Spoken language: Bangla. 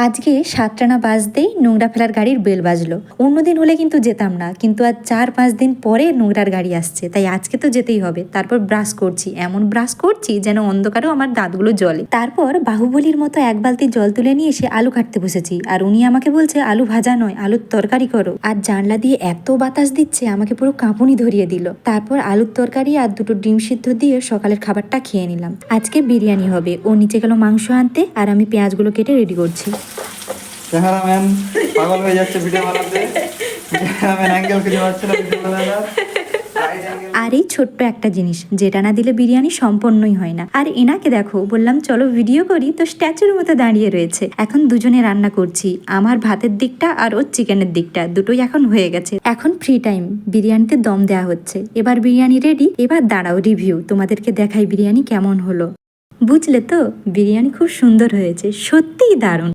আজকে 7টা না বাজতেই নোংরা ফেলার গাড়ির বেল বাজলো। অন্যদিন হলে কিন্তু যেতাম না, কিন্তু আজ 4-5 দিন পরে নোংরার গাড়ি আসছে, তাই আজকে তো যেতেই হবে। তারপর ব্রাশ করছি, এমন ব্রাশ করছি যেন অন্ধকারেও আমার দাঁতগুলো জ্বলে। তারপর বাহুবলীর মতো এক বালতি জল তুলে নিয়ে এসে আলু কাটতে বসেছি, আর উনি আমাকে বলছে আলু ভাজা নয়, আলুর তরকারি করো। আর জানলা দিয়ে এত বাতাস দিচ্ছে, আমাকে পুরো কাঁপুনি ধরিয়ে দিল। তারপর আলুর তরকারি আর দুটো ডিম সিদ্ধ দিয়ে সকালের খাবারটা খেয়ে নিলাম। আজকে বিরিয়ানি হবে। ও নিচে গেল মাংস আনতে, আর আমি পেঁয়াজগুলো কেটে রেডি করছি। ক্যামেরাম্যান পাগল হয়ে যাচ্ছে ভিডিও বানাতে। ক্যামেরাম্যান অ্যাঙ্গেল খুঁজে পাচ্ছে না ভিডিও বানানোর। আর এই ছোট্ট একটা জিনিস যেটা না দিলে বিরিয়ানি সম্পন্নই হয় না। আর এনাকে দেখো, বললাম চলো ভিডিও করি, তো স্ট্যাচুর মতো দাঁড়িয়ে রয়েছে। এখন দুজনে রান্না করছি, আমার ভাতের দিকটা আর ওর চিকেনের দিকটা, দুটোই এখন হয়ে গেছে। এখন ফ্রি টাইম, বিরিয়ানিতে দম দেওয়া হচ্ছে। এবার বিরিয়ানি রেডি। এবার দাঁড়াও রিভিউ, তোমাদেরকে দেখাই বিরিয়ানি কেমন হলো। বুঝলে তো, বিরিয়ানি খুব সুন্দর হয়েছে, সত্যিই দারুণ।